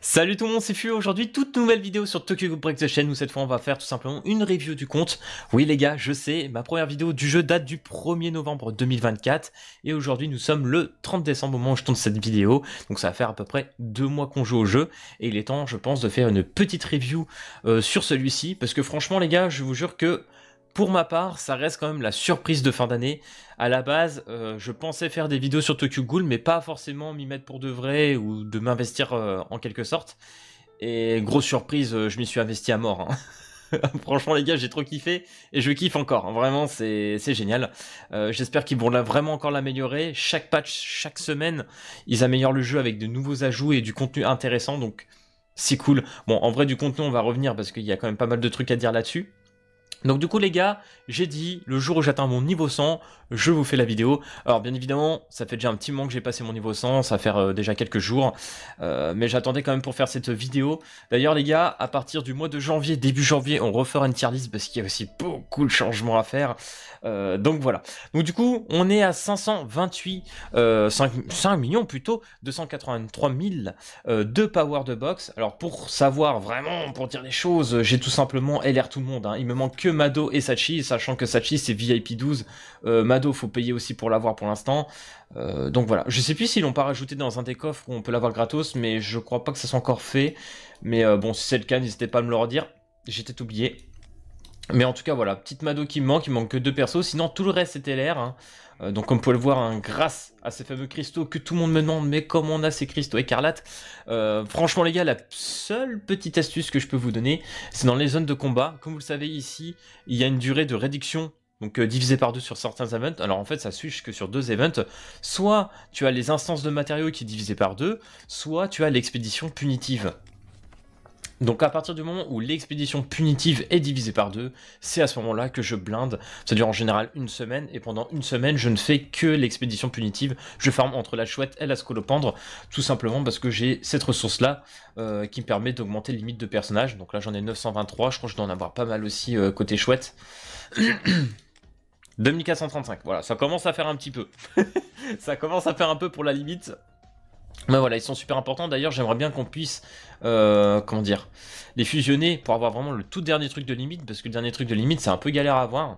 Salut tout le monde, c'est Fu. Aujourd'hui, toute nouvelle vidéo sur Tokyo Ghoul Break the Chain où cette fois on va faire tout simplement une review du compte. Oui les gars, je sais, ma première vidéo du jeu date du 1er novembre 2024 et aujourd'hui nous sommes le 30 décembre au moment où je tourne cette vidéo. Donc ça va faire à peu près 2 mois qu'on joue au jeu et il est temps, je pense, de faire une petite review sur celui-ci parce que franchement les gars, je vous jure que pour ma part, ça reste quand même la surprise de fin d'année. À la base, je pensais faire des vidéos sur Tokyo Ghoul, mais pas forcément m'y mettre pour de vrai ou de m'investir en quelque sorte. Et grosse surprise, je m'y suis investi à mort. Hein. Franchement les gars, j'ai trop kiffé et je kiffe encore. Hein. Vraiment, c'est génial. J'espère qu'ils vont vraiment encore l'améliorer. Chaque patch, chaque semaine, ils améliorent le jeu avec de nouveaux ajouts et du contenu intéressant. Donc c'est cool. Bon, en vrai, du contenu, on va revenir parce qu'il y a quand même pas mal de trucs à dire là-dessus. Donc du coup les gars, j'ai dit, le jour où j'atteins mon niveau 100, je vous fais la vidéo. Alors bien évidemment, ça fait déjà un petit moment que j'ai passé mon niveau 100, ça va faire déjà quelques jours. Mais j'attendais quand même pour faire cette vidéo. D'ailleurs les gars, à partir du mois de janvier, début janvier, on refera une tier list parce qu'il y a aussi beaucoup de changements à faire. Donc voilà. Donc du coup, on est à 528, 5 millions plutôt, 283 000 de power de box. Alors pour savoir vraiment, pour dire les choses, j'ai tout simplement LR tout le monde. Hein. Il me manque que Mado et Sachi, sachant que Sachi c'est VIP 12. Mado faut payer aussi pour l'avoir pour l'instant. Donc voilà, je sais plus s'ils l'ont pas rajouté dans un des coffres où on peut l'avoir gratos, mais je crois pas que ça soit encore fait. Mais bon, si c'est le cas, n'hésitez pas à me le redire. J'ai peut-être oublié. Mais en tout cas voilà, petite Mado qui me manque, il manque que 2 persos, sinon tout le reste c'était LR. Hein. Donc comme vous pouvez le voir, hein, grâce à ces fameux cristaux que tout le monde me demande, mais comment on a ces cristaux écarlates, franchement les gars, la seule petite astuce que je peux vous donner, c'est dans les zones de combat. Comme vous le savez ici, il y a une durée de réduction, donc divisé par 2 sur certains events. Alors en fait ça switch que sur 2 events, soit tu as les instances de matériaux qui est divisé par 2, soit tu as l'expédition punitive. Donc à partir du moment où l'expédition punitive est divisée par 2, c'est à ce moment-là que je blinde. Ça dure en général une semaine, et pendant une semaine, je ne fais que l'expédition punitive. Je farme entre la chouette et la scolopendre, tout simplement parce que j'ai cette ressource-là qui me permet d'augmenter les limites de personnages. Donc là j'en ai 923, je crois que je dois en avoir pas mal aussi côté chouette. 2435, voilà, ça commence à faire un petit peu. Ça commence à faire un peu pour la limite. Mais voilà, ils sont super importants. D'ailleurs, j'aimerais bien qu'on puisse, comment dire, les fusionner pour avoir vraiment le tout dernier truc de limite, parce que le dernier truc de limite, c'est un peu galère à avoir.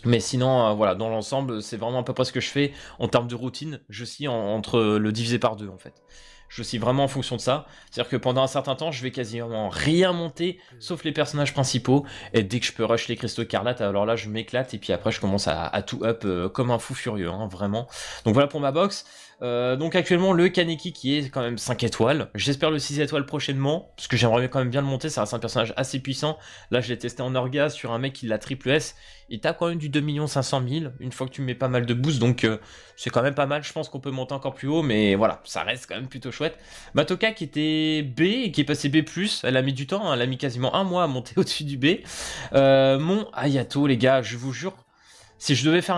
Mais sinon, voilà, dans l'ensemble, c'est vraiment à peu près ce que je fais en termes de routine. Je scie entre le divisé par 2, en fait. Je scie vraiment en fonction de ça. C'est-à-dire que pendant un certain temps, je vais quasiment rien monter, sauf les personnages principaux. Et dès que je peux rush les cristaux écarlates, alors là, je m'éclate. Et puis après, je commence à tout up comme un fou furieux, hein, vraiment. Donc voilà pour ma box. Donc actuellement le Kaneki qui est quand même 5 étoiles, j'espère le 6 étoiles prochainement, parce que j'aimerais quand même bien le monter, ça reste un personnage assez puissant. Là je l'ai testé en orga sur un mec qui l'a triple S, il tape quand même du 2 500 000, une fois que tu mets pas mal de boost, donc c'est quand même pas mal, je pense qu'on peut monter encore plus haut, mais voilà, ça reste quand même plutôt chouette. Matoka qui était B et qui est passé B+, elle a mis du temps, hein, elle a mis quasiment un mois à monter au-dessus du B. Mon Ayato les gars, je vous jure, si je devais faire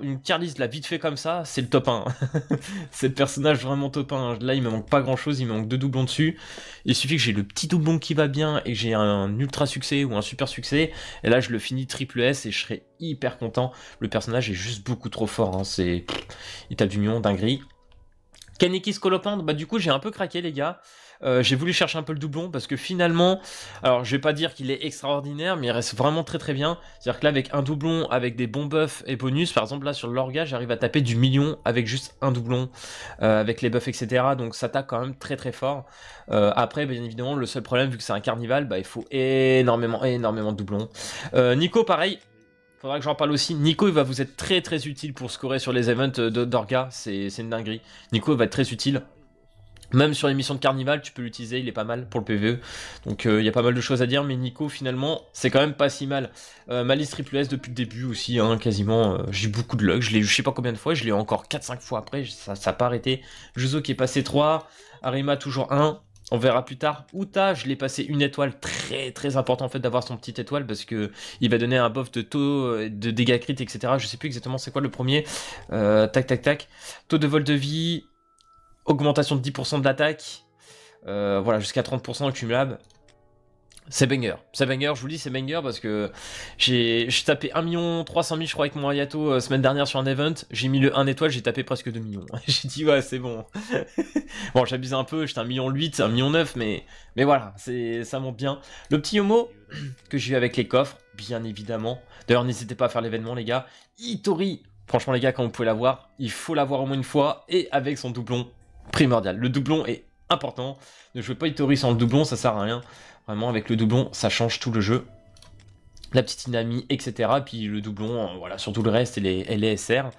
une tier list là vite fait comme ça, c'est le top 1. C'est le personnage vraiment top 1. Là, il me manque pas grand chose, il me manque 2 doublons dessus. Il suffit que j'ai le petit doublon qui va bien et que j'ai un ultra succès ou un super succès. Et là, je le finis triple S et je serai hyper content. Le personnage est juste beaucoup trop fort. Hein. Il tape d'union, dinguerie. Kaneki Scolopendre, bah du coup j'ai un peu craqué les gars. J'ai voulu chercher un peu le doublon parce que finalement, alors je vais pas dire qu'il est extraordinaire, mais il reste vraiment très très bien. C'est-à-dire que là avec un doublon, avec des bons buffs et bonus, par exemple là sur l'orga, j'arrive à taper du million avec juste un doublon, avec les buffs etc. Donc ça tape quand même très très fort. Après bien évidemment le seul problème vu que c'est un carnival, bah il faut énormément de doublons. Nico pareil. Faudra que j'en parle aussi. Nico, il va vous être très très utile pour scorer sur les events d'Orga. C'est une dinguerie. Nico va être très utile. Même sur les missions de carnival, tu peux l'utiliser. Il est pas mal pour le PvE. Donc il y a pas mal de choses à dire. Mais Nico, finalement, c'est quand même pas si mal. Ma liste triple S depuis le début aussi, hein, quasiment. J'ai beaucoup de luck. Je l'ai eu je sais pas combien de fois. Je l'ai eu encore 4-5 fois après. Ça n'a pas arrêté. Juzo qui est passé 3. Arima toujours 1. On verra plus tard. Uta, je l'ai passé une étoile, très très important en fait d'avoir son petite étoile parce que il va donner un buff de taux de dégâts crit, etc. Je sais plus exactement c'est quoi le premier. Tac tac tac. Taux de vol de vie, augmentation de 10% de l'attaque. Voilà, jusqu'à 30% cumulable. C'est banger, je vous le dis, c'est banger parce que j'ai tapé 1 300 000 je crois avec mon Hayato semaine dernière sur un event, j'ai mis le 1 étoile, j'ai tapé presque 2 millions. J'ai dit ouais c'est bon. Bon j'abuse un peu, j'étais 1,8 million, 1,9 million, mais voilà, ça monte bien. Le petit Yomo que j'ai eu avec les coffres, bien évidemment. D'ailleurs n'hésitez pas à faire l'événement les gars. Itori, franchement les gars quand vous pouvez l'avoir, il faut l'avoir au moins une fois et avec son doublon primordial. Le doublon est important, ne jouez pas Itori sans le doublon, ça sert à rien. Vraiment, avec le doublon, ça change tout le jeu. La petite Inami, etc. Puis le doublon, voilà, sur tout le reste et les SR.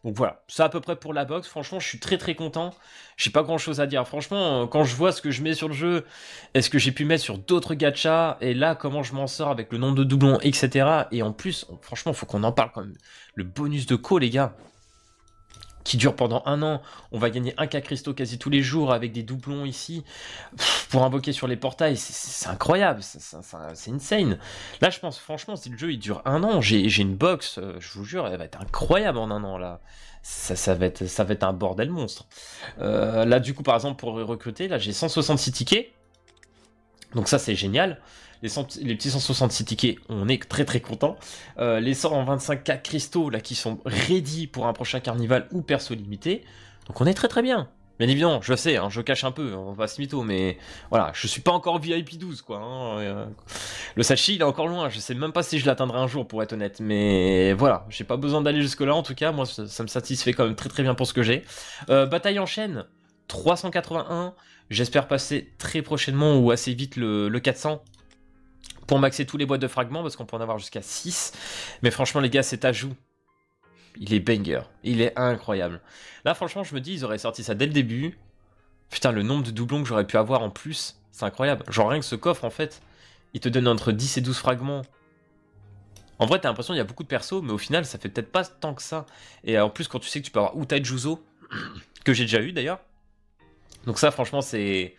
Donc voilà, ça à peu près pour la box. Franchement, je suis très très content. J'ai pas grand chose à dire. Franchement, quand je vois ce que je mets sur le jeu, est-ce que j'ai pu mettre sur d'autres gachas, et là, comment je m'en sors avec le nombre de doublons, etc. Et en plus, franchement, faut qu'on en parle quand même. Le bonus de co, les gars, qui dure pendant 1 an. On va gagner 1K cristaux quasi tous les jours avec des doublons ici. Pour invoquer sur les portails, c'est incroyable, c'est insane. Là, je pense, franchement, si le jeu il dure 1 an, j'ai une box, je vous jure, elle va être incroyable en 1 an là. Ça va être un bordel monstre. Là, du coup, par exemple, pour recruter, là, j'ai 166 tickets. Donc ça, c'est génial. Les petits 166 tickets, on est très très content. Les 125K cristaux là qui sont ready pour un prochain carnival ou perso limité. Donc on est très très bien. Bien évidemment, je sais, hein, je cache un peu, on va se mytho, mais voilà, je suis pas encore VIP 12 quoi. Hein, le Sachi il est encore loin, je sais même pas si je l'atteindrai un jour pour être honnête, mais voilà, j'ai pas besoin d'aller jusque là en tout cas, moi ça me satisfait quand même très très bien pour ce que j'ai. Bataille en chaîne, 381, j'espère passer très prochainement ou assez vite le 400. Pour maxer tous les boîtes de fragments, parce qu'on peut en avoir jusqu'à 6. Mais franchement, les gars, cet ajout, il est banger. Il est incroyable. Là, franchement, je me dis, ils auraient sorti ça dès le début. Putain, le nombre de doublons que j'aurais pu avoir en plus, c'est incroyable. Genre, rien que ce coffre, en fait, il te donne entre 10 et 12 fragments. En vrai, t'as l'impression qu'il y a beaucoup de persos, mais au final, ça fait peut-être pas tant que ça. Et en plus, quand tu sais que tu peux avoir Utai Juzo, que j'ai déjà eu d'ailleurs. Donc ça, franchement, c'est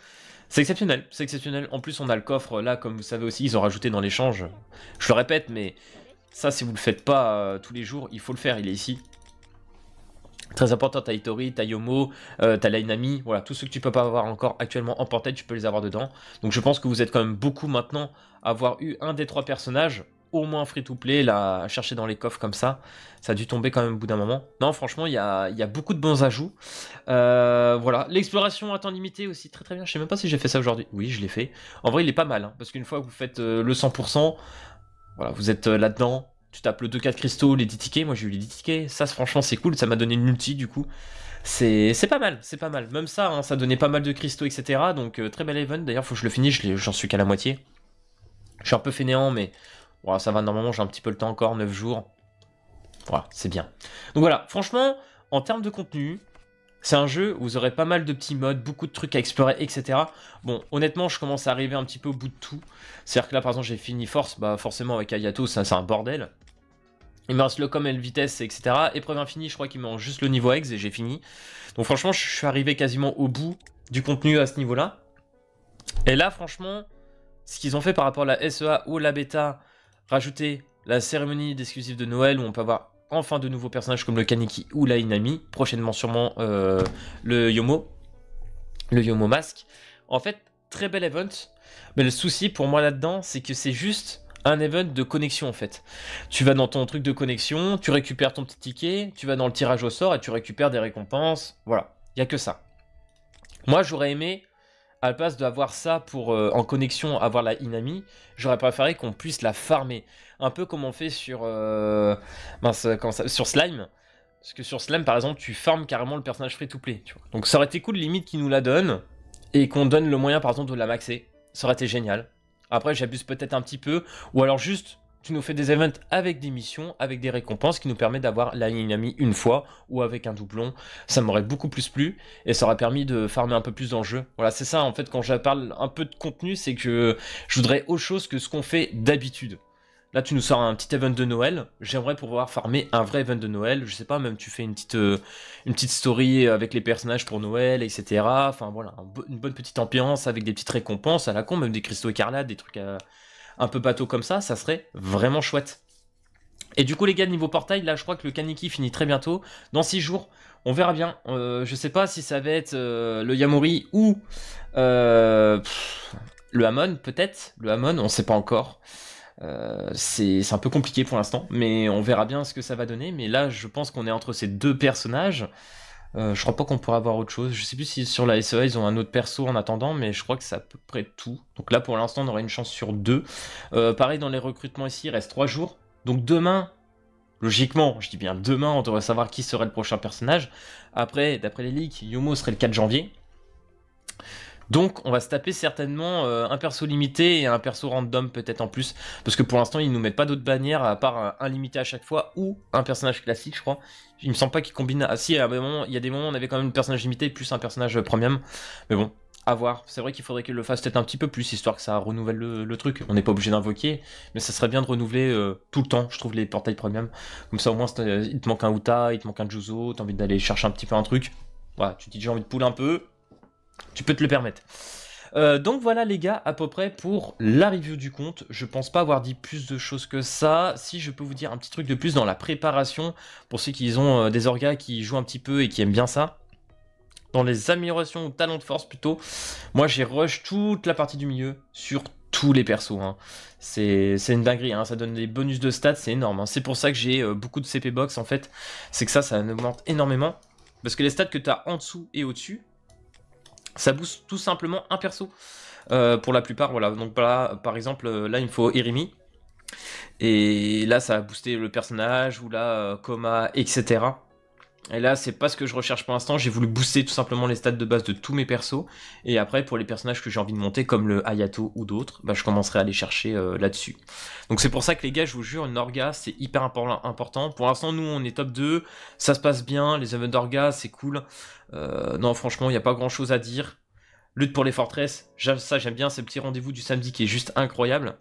exceptionnel, c'est exceptionnel. En plus, on a le coffre là, comme vous savez aussi, ils ont rajouté dans l'échange. Je le répète, mais ça, si vous le faites pas tous les jours, il faut le faire, il est ici. Très important, t'as Itori, t'as Yomo, t'as Lainami, voilà, tous ceux que tu peux pas avoir encore actuellement en portail, tu peux les avoir dedans. Donc je pense que vous êtes quand même beaucoup maintenant à avoir eu un des 3 personnages, au moins free-to-play, là, à chercher dans les coffres comme ça. Ça a dû tomber quand même au bout d'un moment. Non, franchement, il y a beaucoup de bons ajouts. Voilà, l'exploration à temps limité aussi, très très bien. Je sais même pas si j'ai fait ça aujourd'hui. Oui, je l'ai fait. En vrai, il est pas mal, hein, parce qu'une fois que vous faites le 100%, voilà, vous êtes là-dedans. Tu tapes le 2-4 cristaux, les 10 tickets. Moi, j'ai eu les 10 tickets. Ça, franchement, c'est cool. Ça m'a donné une multi, du coup. C'est pas mal, c'est pas mal. Même ça, hein, ça donnait pas mal de cristaux, etc. Donc, très bel event. D'ailleurs, faut que je le finisse. J'en suis qu'à la moitié. Je suis un peu fainéant, mais voilà, ça va. Normalement, j'ai un petit peu le temps encore. 9 jours. Voilà, c'est bien. Donc voilà, franchement, en termes de contenu, c'est un jeu où vous aurez pas mal de petits modes, beaucoup de trucs à explorer, etc. Bon, honnêtement, je commence à arriver un petit peu au bout de tout. C'est-à-dire que là, par exemple, j'ai fini Force, bah forcément avec Hayato, c'est un bordel. Il me reste le com et le vitesse, etc. Épreuve infinie, je crois qu'il me reste juste le niveau ex et j'ai fini. Donc franchement, je suis arrivé quasiment au bout du contenu à ce niveau-là. Et là, franchement, ce qu'ils ont fait par rapport à la SEA ou la bêta, rajouter la cérémonie d'exclusif de Noël où on peut avoir enfin de nouveaux personnages comme le Kaneki ou la Inami, prochainement sûrement le Yomo masque. En fait, très bel event, mais le souci pour moi là-dedans, c'est que c'est juste un event de connexion en fait. Tu vas dans ton truc de connexion, tu récupères ton petit ticket, tu vas dans le tirage au sort et tu récupères des récompenses, voilà, il n'y a que ça. Moi j'aurais aimé, à la place d'avoir ça pour en connexion avoir la Inami, j'aurais préféré qu'on puisse la farmer. Un peu comme on fait sur, sur Slime. Parce que sur Slime, par exemple, tu farmes carrément le personnage free-to-play. Donc ça aurait été cool, limite, qu'ils nous la donnent. Et qu'on donne le moyen, par exemple, de la maxer. Ça aurait été génial. Après, j'abuse peut-être un petit peu. Ou alors juste, tu nous fais des events avec des missions, avec des récompenses qui nous permettent d'avoir la Inami une fois. Ou avec un doublon. Ça m'aurait beaucoup plus plu. Et ça aurait permis de farmer un peu plus dans le jeu. Voilà, c'est ça, en fait, quand je parle un peu de contenu, c'est que je voudrais autre chose que ce qu'on fait d'habitude. Là, tu nous sors un petit event de Noël. J'aimerais pouvoir farmer un vrai event de Noël. Je sais pas, même tu fais une petite story avec les personnages pour Noël, etc. Enfin voilà, une bonne petite ambiance avec des petites récompenses à la con, même des cristaux écarlates, des trucs un peu bateau comme ça serait vraiment chouette. Et du coup, les gars, niveau portail, là, je crois que le Kaneki finit très bientôt. Dans 6 jours, on verra bien. Je sais pas si ça va être le Yamori ou Le Hamon, peut-être. Le Hamon, on sait pas encore. C'est un peu compliqué pour l'instant, mais on verra bien ce que ça va donner. Mais là, je pense qu'on est entre ces deux personnages. Je crois pas qu'on pourra avoir autre chose. Je sais plus si sur la SEA ils ont un autre perso en attendant, mais je crois que c'est à peu près tout. Donc là, pour l'instant, on aurait une chance sur 2. Pareil, dans les recrutements ici, il reste 3 jours. Donc demain, logiquement, je dis bien demain, on devrait savoir qui serait le prochain personnage. Après, d'après les leaks, Yomo serait le 4 janvier. Donc on va se taper certainement un perso limité et un perso random peut-être en plus. Parce que pour l'instant ils nous mettent pas d'autres bannières à part un limité à chaque fois ou un personnage classique je crois. Il me semble pas qu'ils combinent... Ah si, à un moment, il y a des moments où on avait quand même un personnage limité plus un personnage premium. Mais bon, à voir. C'est vrai qu'il faudrait qu'ils le fassent peut-être un petit peu plus histoire que ça renouvelle le truc. On n'est pas obligé d'invoquer, mais ça serait bien de renouveler tout le temps, je trouve, les portails premium. Comme ça au moins il te manque un Uta, il te manque un Juzo, t'as envie d'aller chercher un petit peu un truc. Voilà, tu te dis j'ai envie de pull un peu. Tu peux te le permettre. Donc voilà les gars, à peu près pour la review du compte. Je pense pas avoir dit plus de choses que ça. Si je peux vous dire un petit truc de plus dans la préparation, pour ceux qui ont des orgas qui jouent un petit peu et qui aiment bien ça. Dans les améliorations ou talents de force plutôt, moi j'ai rush toute la partie du milieu sur tous les persos. Hein. C'est une dinguerie, hein. Ça donne des bonus de stats, c'est énorme. Hein. C'est pour ça que j'ai beaucoup de CP box en fait. C'est que ça augmente énormément. Parce que les stats que tu as en dessous et au-dessus, ça booste tout simplement un perso. Pour la plupart, voilà. Donc là, par exemple, là, il me faut Irimi. Et là, ça a boosté le personnage, ou là, Koma, etc. Et là, c'est pas ce que je recherche pour l'instant. J'ai voulu booster tout simplement les stats de base de tous mes persos. Et après, pour les personnages que j'ai envie de monter, comme le Hayato ou d'autres, bah, je commencerai à les chercher là-dessus. Donc c'est pour ça que les gars, je vous jure, une Orga, c'est hyper important. Pour l'instant, nous, on est top 2. Ça se passe bien. Les events d'Orga, c'est cool. Non, franchement, il n'y a pas grand-chose à dire. Lutte pour les forteresses, ça j'aime bien. C'est le petit rendez-vous du samedi qui est juste incroyable.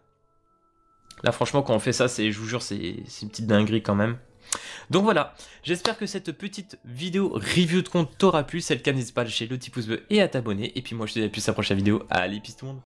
Là, franchement, quand on fait ça, je vous jure, c'est une petite dinguerie quand même. Donc voilà, j'espère que cette petite vidéo review de compte t'aura plu. Si c'est le cas, n'hésite pas à lâcher le petit pouce bleu et à t'abonner. Et puis moi je te dis à plus à la prochaine vidéo. Allez, peace tout le monde.